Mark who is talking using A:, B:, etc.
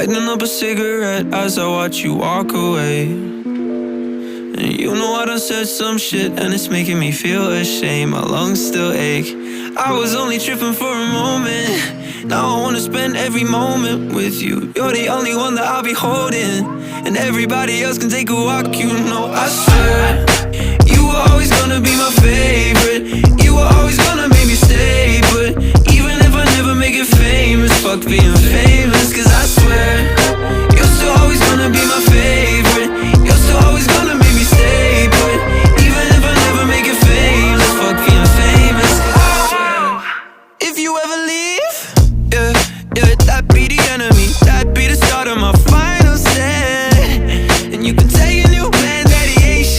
A: Lighting up a cigarette as I watch you walk away. And you know I done said some shit and it's making me feel ashamed. My lungs still ache. I was only tripping for a moment. Now I wanna spend every moment with you. You're the only one that I'll be holding, and everybody else can take a walk, you know. I swear